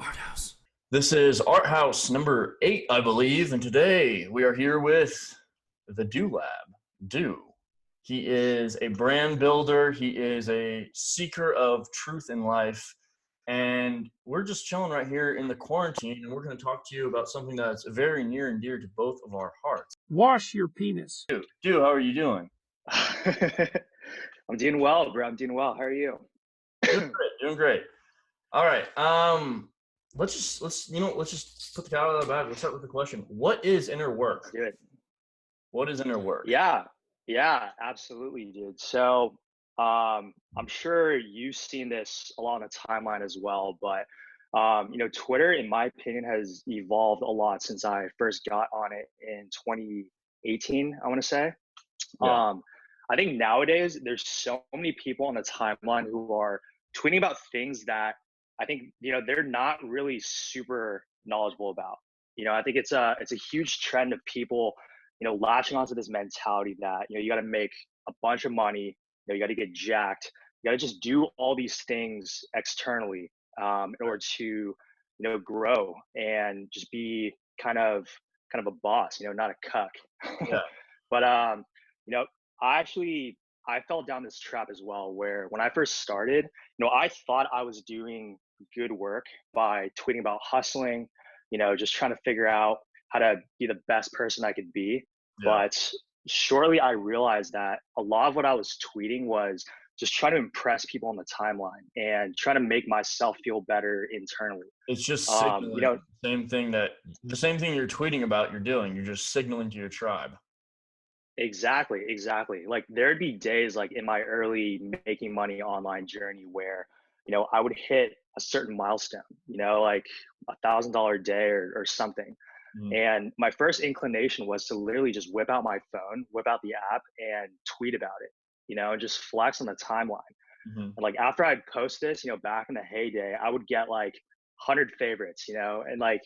Arthaus. This is Arthaus number 8, I believe, and today we are here with the Dulab. Do. He is a brand builder. He is a seeker of truth in life. And we're just chilling right here in the quarantine, and we're going to talk to you about something that's very near and dear to both of our hearts. Wash your penis. Do, how are you doing? I'm doing well, bro. I'm doing well. How are you? Doing great. All right. Let's just put the cat out of the bag. Let's start with the question. What is inner work? Good. What is inner work? Yeah, absolutely, dude. So, I'm sure you've seen this along the timeline as well, but Twitter, in my opinion, has evolved a lot since I first got on it in 2018, I want to say. Yeah. I think nowadays there's so many people on the timeline who are tweeting about things that I think they're not really super knowledgeable about. I think it's a huge trend of people latching onto this mentality that you got to make a bunch of money, you got to get jacked, you got to just do all these things externally in order to grow and just be kind of a boss, not a cuck. Yeah. But you know, I fell down this trap as well where when I first started, I thought I was doing good work by tweeting about hustling, just trying to figure out how to be the best person I could be. Yeah. But shortly I realized that a lot of what I was tweeting was just trying to impress people on the timeline and trying to make myself feel better internally. It's just signaling the same thing you're tweeting about, you're doing. You're just signaling to your tribe. Exactly. Like there'd be days like in my early making money online journey where, I would hit a certain milestone, like $1,000 a day or something. Mm. And my first inclination was to literally just whip out my phone, whip out the app and tweet about it, and just flex on the timeline. Mm-hmm. And like after I'd post this, back in the heyday, I would get like 100 favorites, and like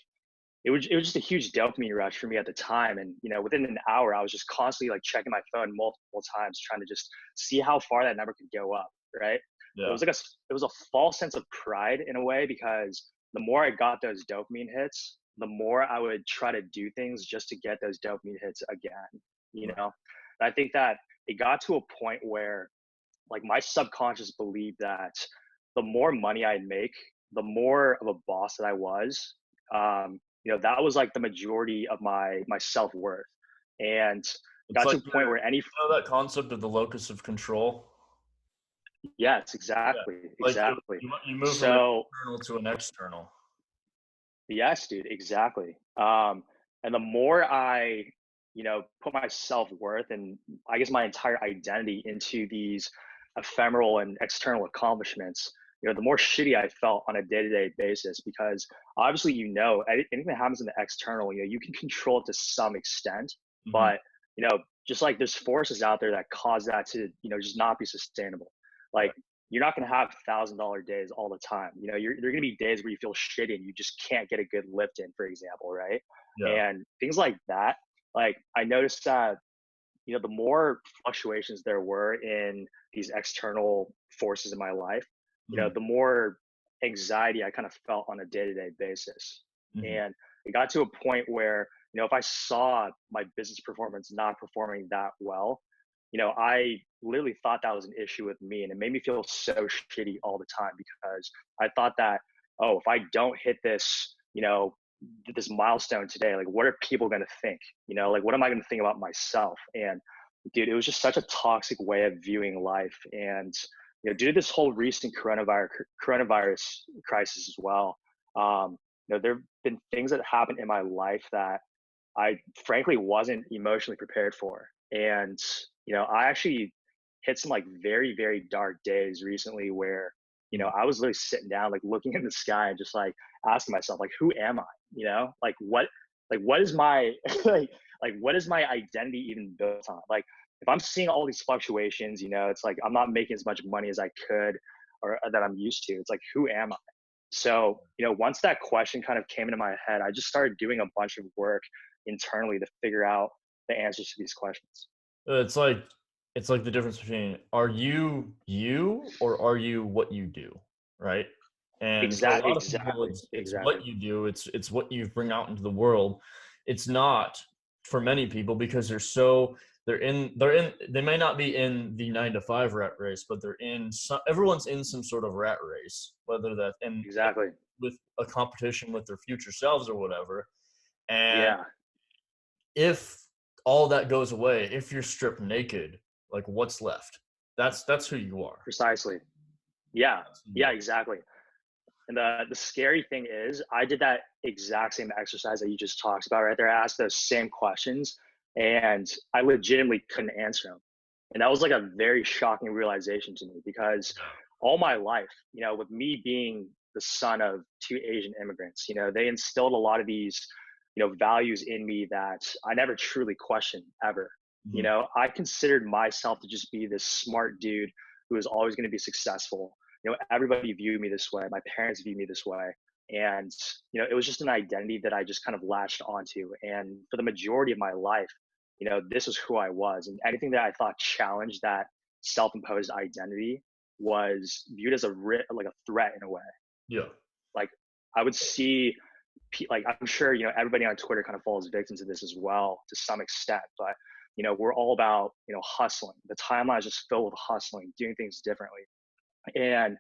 it was just a huge dopamine rush for me at the time. And within an hour, I was just constantly like checking my phone multiple times, trying to just see how far that number could go up. Right. Yeah. It was a false sense of pride in a way, because the more I got those dopamine hits, the more I would try to do things just to get those dopamine hits again. And I think that it got to a point where like my subconscious believed that the more money I'd make, the more of a boss that I was. That was like the majority of my self-worth. And got to a point where that concept of the locus of control. Yes, exactly. Like Exactly. You move from an internal to an external. Yes, dude, exactly. And the more I, put my self-worth and I guess my entire identity into these ephemeral and external accomplishments, the more shitty I felt on a day-to-day basis, because obviously, anything that happens in the external, you can control it to some extent, Mm-hmm. but, just like there's forces out there that cause that to, just not be sustainable. Like you're not going to have $1,000 days all the time. There are going to be days where you feel shitty and you just can't get a good lift in, for example. Right. Yeah. And things like that. Like I noticed that, the more fluctuations there were in these external forces in my life, the more anxiety I kind of felt on a day-to-day basis. Mm-hmm. And it got to a point where, if I saw my business performance not performing that well, I literally thought that was an issue with me. And it made me feel so shitty all the time, because I thought that, oh, if I don't hit this, this milestone today, like what are people going to think? Like what am I going to think about myself? And dude, it was just such a toxic way of viewing life. And due to this whole recent coronavirus crisis as well, there have been things that happened in my life that I frankly wasn't emotionally prepared for. And I actually hit some like very, very dark days recently where I was literally sitting down, like looking in the sky and just like asking myself, like, who am I? Like what is my what is my identity even built on? Like if I'm seeing all these fluctuations, it's like I'm not making as much money as I could or that I'm used to. It's like, who am I? So, once that question kind of came into my head, I just started doing a bunch of work internally to figure out the answers to these questions. It's like the difference between, are you or are you what you do, right? And for a Exactly, lot of people, exactly, it's exactly. what you do, it's what you bring out into the world. It's not for many people because they may not be in the 9 to 5 rat race, but everyone's in some sort of rat race, whether that in Exactly. with a competition with their future selves or whatever. And Yeah, if all that goes away, if you're stripped naked, like what's left? That's who you are. precisely. Yeah, That's who you yeah, are. exactly. And the scary thing is, I did that exact same exercise that you just talked about right there. I asked those same questions, and I legitimately couldn't answer them. And that was like a very shocking realization to me because all my life, with me being the son of two Asian immigrants, they instilled a lot of these, values in me that I never truly questioned ever. Mhm. I considered myself to just be this smart dude who was always going to be successful. Everybody viewed me this way. My parents viewed me this way. And, it was just an identity that I just kind of latched onto. And for the majority of my life, this is who I was. And anything that I thought challenged that self-imposed identity was viewed as like a threat in a way. Yeah. Like I would see, like I'm sure everybody on Twitter kind of falls victim to this as well to some extent. But we're all about hustling. The timeline is just filled with hustling, doing things differently. And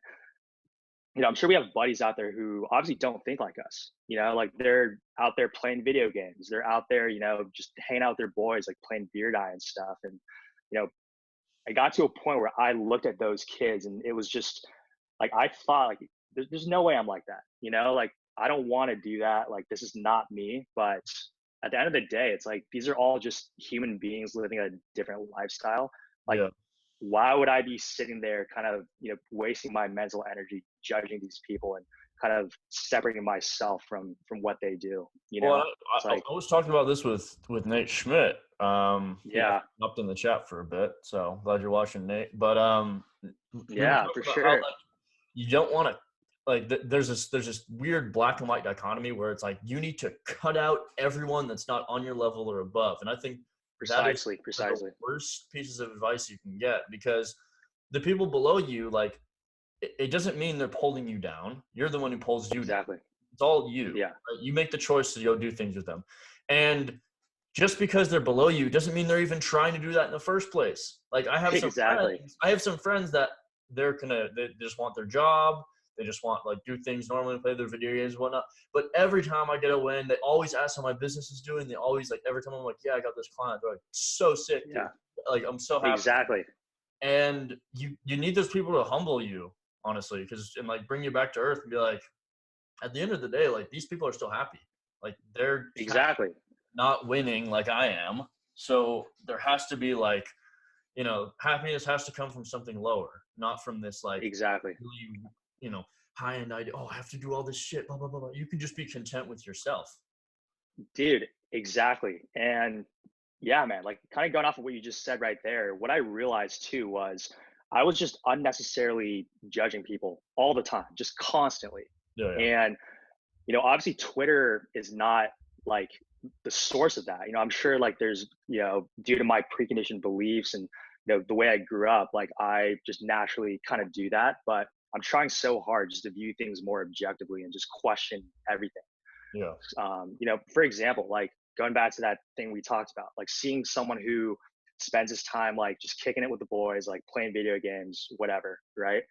I'm sure we have buddies out there who obviously don't think like us. Like they're out there playing video games. They're out there, just hanging out with their boys, like playing beard eye and stuff. And you know, I got to a point where I looked at those kids, and it was just like I thought, like, there's no way I'm like that. Like I don't want to do that. Like this is not me. But at the end of the day, it's like these are all just human beings living a different lifestyle. Like Yeah. why would I be sitting there kind of, wasting my mental energy judging these people and kind of separating myself from what they do, Well, It's like, I was talking about this with Nate Schmidt. He yeah, actually popped in the chat for a bit, so glad you're watching, Nate. But we were yeah, talking for about how sure. like you don't want to like there's this weird black and white dichotomy where it's like you need to cut out everyone that's not on your level or above, and I think that is Precisely, one of the precisely. worst pieces of advice you can get because the people below you, like it doesn't mean they're pulling you down. You're the one who pulls you down. Exactly. It's all you. Yeah. Right? You make the choice to go do things with them. And just because they're below you doesn't mean they're even trying to do that in the first place. Like Exactly. I have some friends that they just want their job. They just want like do things normally, play their video games and whatnot. But every time I get a win, they always ask how my business is doing. They always like every time I'm like, yeah, I got this client. They're like, so sick, dude. Yeah. Like I'm so happy. Exactly. And you need those people to humble you, honestly, because and like bring you back to earth and be like, at the end of the day, like these people are still happy. Like they're happy Exactly. not winning like I am. So there has to be like, happiness has to come from something lower, not from this like Exactly. really, high end idea. Oh, I have to do all this shit, blah blah blah blah. You can just be content with yourself. Dude, exactly. And yeah, man, like kind of going off of what you just said right there, what I realized too was I was just unnecessarily judging people all the time, just constantly. Yeah, yeah, And obviously Twitter is not like the source of that. I'm sure like there's, due to my preconditioned beliefs and the way I grew up, like I just naturally kind of do that. But I'm trying so hard just to view things more objectively and just question everything. yeah, For example, like going back to that thing we talked about, like seeing someone who spends his time like just kicking it with the boys, like playing video games, whatever, right?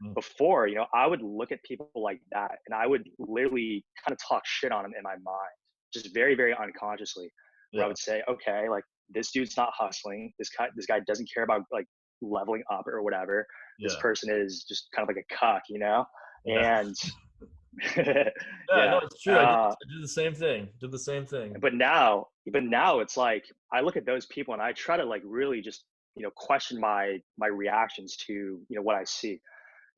mm, Before, I would look at people like that and I would literally kind of talk shit on them in my mind, just very, very unconsciously, where I yeah, would say, okay, like this dude's not hustling. This guy doesn't care about like leveling up or whatever. This yeah, person is just kind of like a cuck. yeah. And Yeah, no, yeah. it's true. I did the same thing. Did the same thing. But now it's like I look at those people and I try to like really just question my reactions to what I see.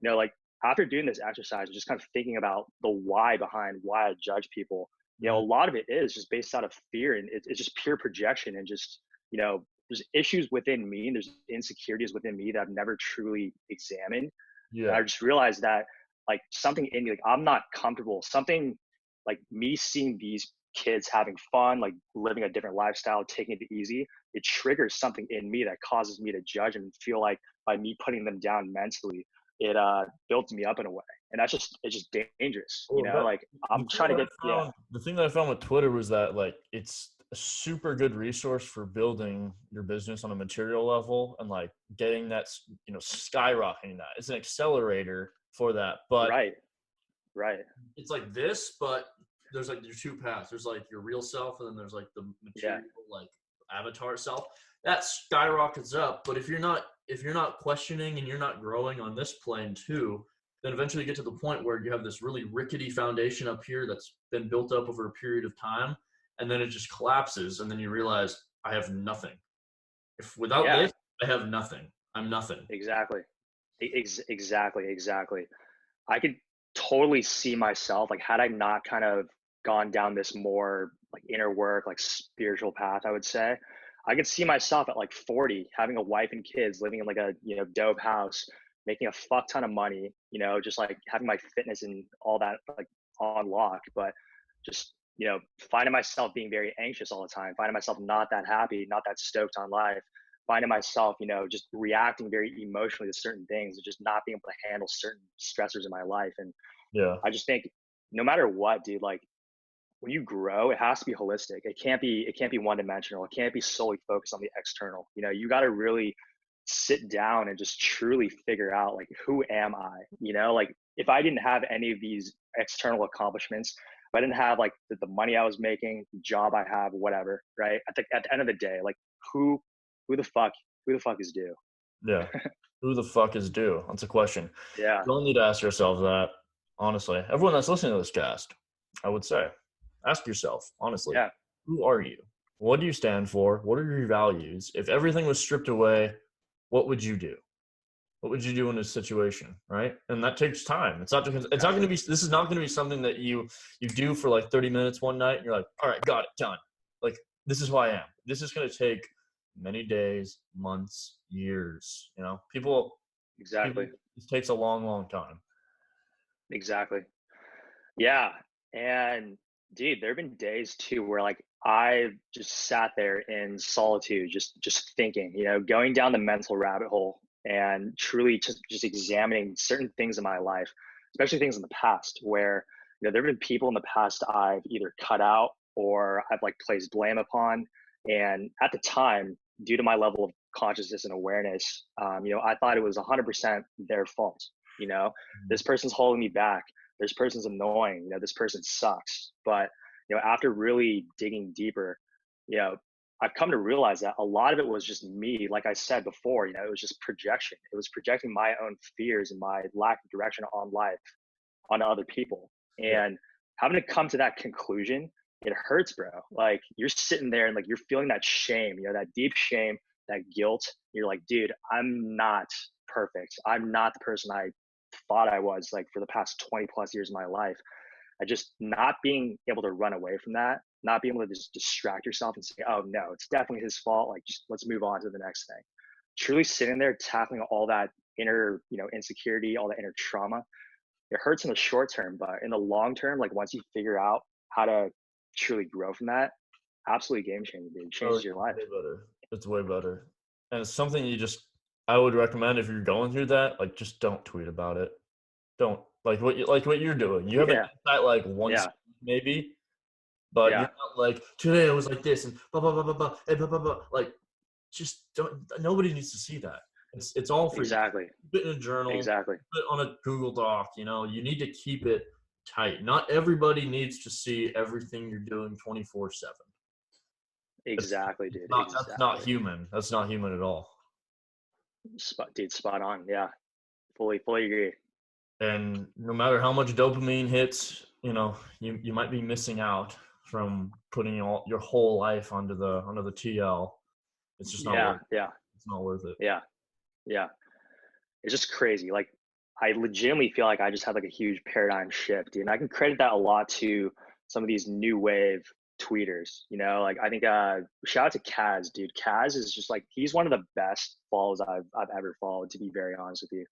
Like after doing this exercise and just kind of thinking about the why behind why I judge people, a Mhm. lot of it is just based out of fear, and it's just pure projection, and just there's issues within me and there's insecurities within me that I've never truly examined. And Yeah, I just realized that like something in me, like I'm not comfortable. Something like me seeing these kids having fun, like living a different lifestyle, taking it easy, it triggers something in me that causes me to judge and feel like by me putting them down mentally, it builds me up in a way, and it's just dangerous, you Well, know. Like I'm trying to get the thing that I found with Twitter was that like it's a super good resource for building your business on a material level and like getting that, you know, skyrocketing that. It's an accelerator for that, but right, right, it's like this, but there's like your two paths. There's like your real self, and then there's like the yeah, material, like avatar self. That skyrockets up. But if you're not questioning and you're not growing on this plane too, then eventually you get to the point where you have this really rickety foundation up here that's been built up over a period of time, and then it just collapses, and then you realize I have nothing. If without yeah, this, I have nothing. I'm nothing. exactly, exactly. I could totally see myself, like, had I not kind of gone down this more like inner work, like spiritual path, I would say, I could see myself at like 40, having a wife and kids, living in like a, you know, dope house, making a fuck ton of money, you know, just like having my fitness and all that like on lock, but just, you know, finding myself being very anxious all the time, finding myself not that happy, not that stoked on life, finding myself, you know, just reacting very emotionally to certain things and just not being able to handle certain stressors in my life. And Yeah. I just think no matter what, dude, like when you grow, it has to be holistic. It can't be one dimensional. It can't be solely focused on the external. You know, you got to really sit down and just truly figure out like who am I? You know, like if I didn't have any of these external accomplishments, if I didn't have like the money I was making, the job I have, whatever, right? At the end of the day, like who who the fuck who the fuck is due? Yeah. Who the fuck is due? That's a question. Yeah, You all need to ask yourselves that, honestly. Everyone that's listening to this cast, I would say, ask yourself, honestly, yeah, who are you? What do you stand for? What are your values? If everything was stripped away, what would you do? What would you do in this situation, right? And that takes time. It's not going to exactly. be this is not going to be something that you do for like 30 minutes one night and you're like, "All right, got it, done." Like this is who I am. This is going to take many days, months, years, you know. People Exactly. it takes a long, long time. Exactly. Yeah. And dude, there have been days too where like I just sat there in solitude, just thinking, you know, going down the mental rabbit hole and truly just examining certain things in my life, especially things in the past where, you know, there have been people in the past I've either cut out or I've like placed blame upon. And at the time, due to my level of consciousness and awareness, you know, I thought it was 100% their fault. You know, this person's holding me back, this person's annoying, you know, this person sucks. But, you know, after really digging deeper, you know, I've come to realize that a lot of it was just me. Like I said before, you know, it was just projection. It was projecting my own fears and my lack of direction on life onto other people. Yeah. And having to come to that conclusion, it hurts, bro. Like you're sitting there and like you're feeling that shame, you know, that deep shame, that guilt. You're like, dude, I'm not perfect. I'm not the person I thought I was like for the past 20 plus years of my life. I just not being able to run away from that, not being able to just distract yourself and say, oh no, it's definitely his fault. Like just let's move on to the next thing. Truly sitting there tackling all that inner, you know, insecurity, all that inner trauma. It hurts in the short term, but in the long term, like once you figure out how to truly grow from that, absolutely game changing, dude. It Oh, changes your life. way better. It's way better. And it's something I would recommend if you're going through that, like just don't tweet about it. Don't like what you're doing. You have an Yeah, insight like once yeah, maybe, but you're yeah, not like today I was like this and blah blah blah blah blah and blah blah blah. Like just don't. Nobody needs to see that. It's all for you. exactly, Keep it in a journal. exactly, Put it on a Google Doc. You know, you need to keep it tight. Not everybody needs to see everything you're doing 24/7. exactly, dude, That's not exactly. human. That's not human at all. Dude, spot on. Yeah, fully agree. And no matter how much dopamine hits, you know, you might be missing out from putting all your whole life onto the TL. It's just not Yeah, worth yeah, it's not worth it. yeah, yeah. It's just crazy. Like, I legitimately feel like I just had like a huge paradigm shift, dude. And I can credit that a lot to some of these new wave tweeters. You know, like I think shout out to Kaz, dude. Kaz is just like he's one of the best follows I've ever followed, to be very honest with you.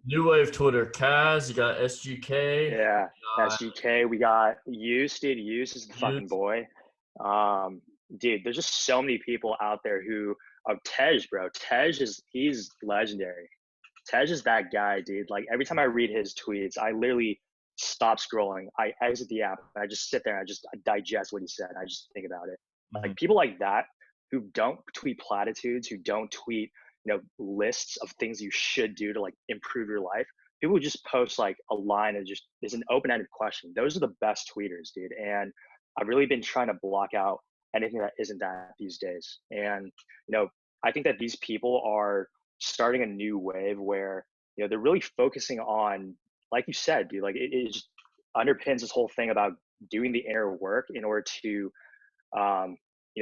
New wave Twitter, Kaz, you got SGK, Yeah, you got SGK. We got Use, dude. Use is the fucking youth. boy. Dude, there's just so many people out there who Tej, bro. Tej is he's legendary. Tej is that guy, dude. Like every time I read his tweets, I literally stop scrolling. I exit the app. I just sit there. And I digest what he said. I just think about it. Mhm. Like people like that who don't tweet platitudes, who don't tweet, lists of things you should do to like improve your life. People who just post like a line and just is an open-ended question. Those are the best tweeters, dude. And I've really been trying to block out anything that isn't that these days. And I think that these people are starting a new wave where they're really focusing on, like you said, dude, like it just underpins this whole thing about doing the inner work in order to um,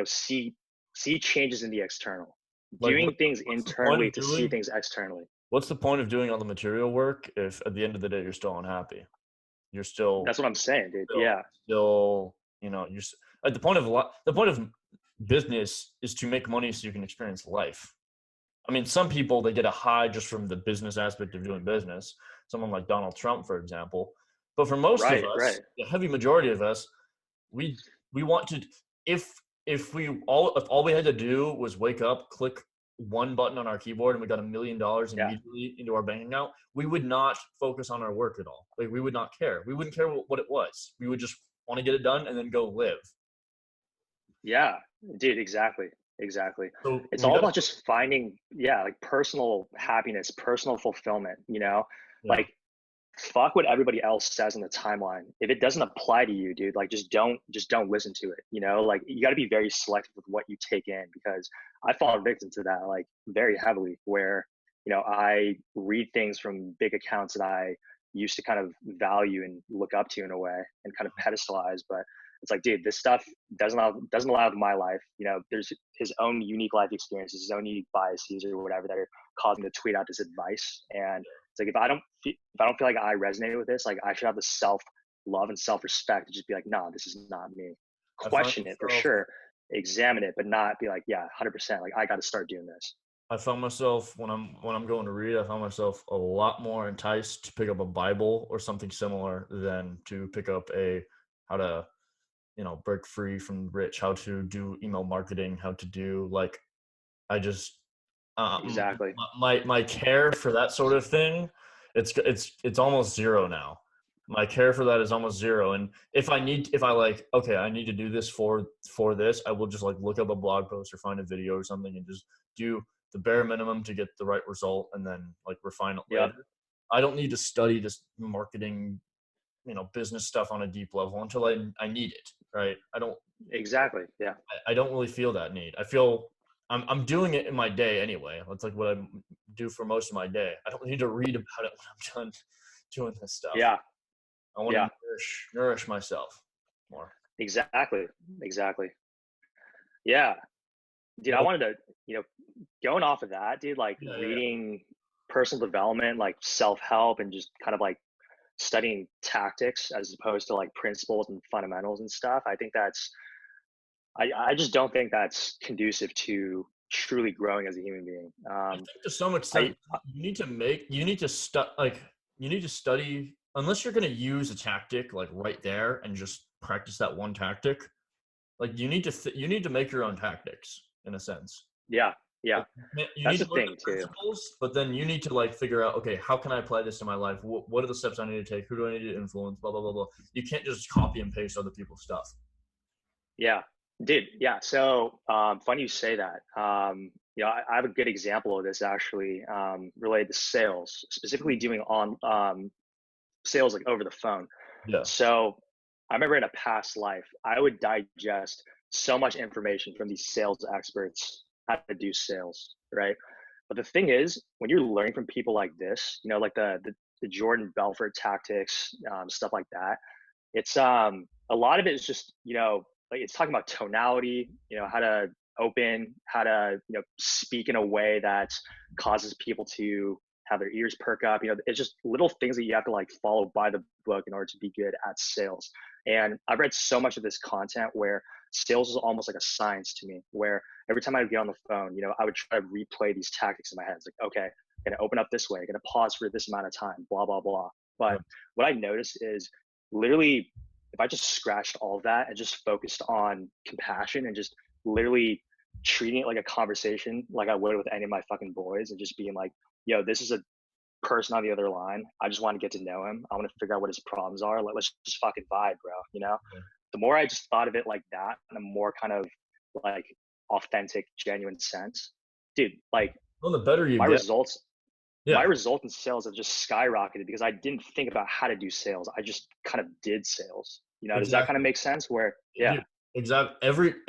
see changes in the external, Like, doing things what's the point internally of to see doing? things externally. What's the point of doing all the material work if at the end of the day you're still unhappy? You're still, That's what I'm saying, dude. still, Yeah, still, like the point of business is to make money so you can experience life. I mean, some people they get a high just from the business aspect of doing business. Someone like Donald Trump, for example. But for most of right, us, right. the heavy majority of us, we we want to if if all we had to do was wake up, click one button on our keyboard, and we got $1 million Yeah, immediately into our bank account, we would not focus on our work at all. Like we would not care. We wouldn't care what it was. We would just want to get it done and then go live. yeah, dude. Exactly, exactly. So It's we all got to, about just finding, yeah, like personal happiness, personal fulfillment. yeah. Like fuck what everybody else says in the timeline. If it doesn't apply to you, dude, like just don't listen to it. Like you got to be very selective with what you take in, because I fall victim to that like very heavily, where I read things from big accounts that I used to kind of value and look up to in a way and kind of pedestalize, but it's like, dude, this stuff doesn't allow my life. There's his own unique life experiences, his own unique biases or whatever that are causing me to tweet out this advice. And it's like if I don't feel like I resonate with this, like I should have the self love and self respect to just be like, nah, this is not me. I find Question it for myself sure, examine it, but not be like, yeah, 100%. Like I got to start doing this. I found myself when I'm going to read, I found myself a lot more enticed to pick up a Bible or something similar than to pick up a how to break free from the rich, how to do email marketing, how to do like I just Exactly. my care for that sort of thing, it's almost zero now. My care for that is almost zero. And if I like, okay, I need to do this for this, I will just like look up a blog post or find a video or something and just do the bare minimum to get the right result and then like refine it Yep. later. I don't need to study this marketing, business stuff on a deep level until I need it, right? Exactly. Yeah. I don't really feel that need. I feel I'm doing it in my day anyway. That's like what I do for most of my day. I don't need to read about it when I'm done doing this stuff. Yeah. I want to Yeah. nourish myself more. Exactly. Exactly. Yeah. Dude, I Well, wanted to, going off of that, dude, like yeah. reading personal development, like self help, and just kind of like studying tactics as opposed to like principles and fundamentals and stuff. I think I just don't think that's conducive to truly growing as a human being. I think to some I extent you need to study unless you're going to use a tactic like right there and just practice that one tactic. Like you need to make your own tactics in a sense. Yeah, yeah, Like you that's need the to learn the thing too. principles, but then you need to like figure out, okay, how can I apply this to my life? What are the steps I need to take? Who do I need to influence? Blah blah blah blah. You can't just copy and paste other people's stuff. Yeah, dude. Yeah. So funny you say that. I have a good example of this actually, related to sales, specifically doing on sales like over the phone. Yeah. So I remember in a past life, I would digest so much information from these sales experts how to do sales, right? But the thing is, when you're learning from people like this, like the Jordan Belfort tactics, stuff like that, it's a lot of it is just like it's talking about tonality, how to open, how to speak in a way that causes people to have their ears perk up. It's just little things that you have to like follow by the book in order to be good at sales. And I've read so much of this content where sales is almost like a science to me, where every time I would get on the phone, I would try to replay these tactics in my head. It's like, okay, I'm gonna open up this way, I'm gonna pause for this amount of time, blah blah blah. Yeah. But what I noticed is literally, if I just scratched all of that and just focused on compassion and just literally treating it like a conversation, like I would with any of my fucking boys, and just being like, yo, this is a person on the other line. I just want to get to know him. I want to figure out what his problems are. Like, let's just fucking vibe, bro. You know, Yeah. the more I just thought of it like that, in a more kind of like authentic, genuine sense, dude. Like Well, the better you my get. results, my Yeah, result in sales have just skyrocketed because I didn't think about how to do sales. I just kind of did sales. You know, does that kind of exactly. make sense? Where, yeah, Dude, exactly.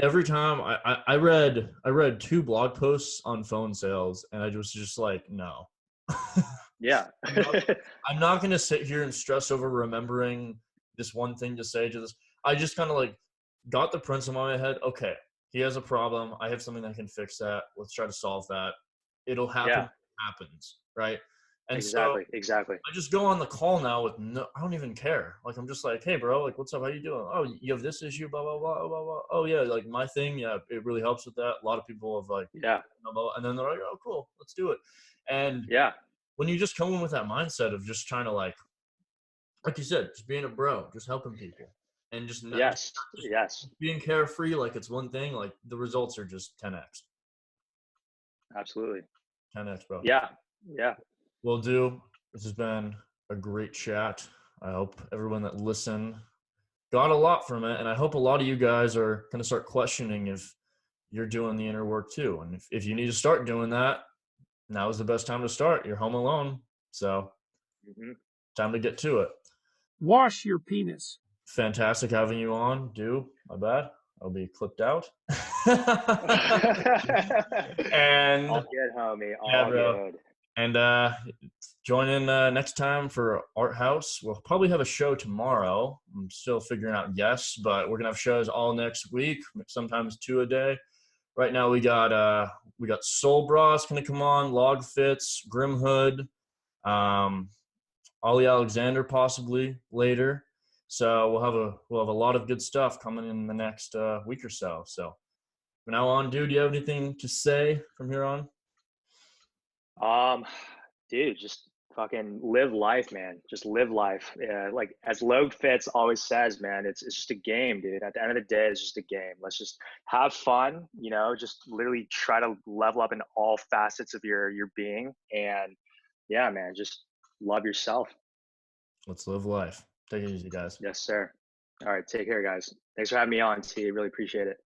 Every time I read two blog posts on phone sales, and I was just like, no. yeah, I'm not, I'm not going to sit here and stress over remembering this one thing to say to this. I just kind of like got the principle in my head. Okay, he has a problem. I have something that can fix that. Let's try to solve that. It'll happen. yeah, When it happens, right? And so exactly, exactly. I just go on the call now with no, I don't even care. Like I'm just like, hey, bro, like what's up? How you doing? Oh, you have this issue, blah blah blah blah blah. Oh yeah, like my thing, yeah, it really helps with that. A lot of people have like, Yeah, and then they're like, oh, cool, let's do it. And yeah, when you just come in with that mindset of just trying to like you said, just being a bro, just helping people, and just not yes, just yes, being carefree, like it's one thing. Like the results are just 10x, absolutely. 10x, bro. Yeah, yeah. Will do. This has been a great chat. I hope everyone that listened got a lot from it, and I hope a lot of you guys are going to start questioning if you're doing the inner work too. And if you need to start doing that, now is the best time to start. You're home alone, so Hmm. time to get to it. Wash your penis. Fantastic having you on. My bad. I'll be clipped out. And All good, homie. yeah, All bro. good. And join in next time for Arthaus. We'll probably have a show tomorrow. I'm still figuring out guests, but we're gonna have shows all next week, sometimes 2 a day. Right now we got Soul Bras gonna come on, Log Fits, Grim Hood, um, Ollie Alexander possibly later. So we'll have a lot of good stuff coming in the next week or so. So from now on, dude, do you have anything to say from here on? Um, dude, just fucking live life, man. Just live life. Yeah, like as Logue Fitz always says, man, it's just a game, dude. At the end of the day, it's just a game. Let's just have fun, you know, just literally try to level up in all facets of your being. And yeah, man, just love yourself. Let's live life. Take it easy, guys. Yes, sir. All right, take care, guys. Thanks for having me on, T. Really appreciate it.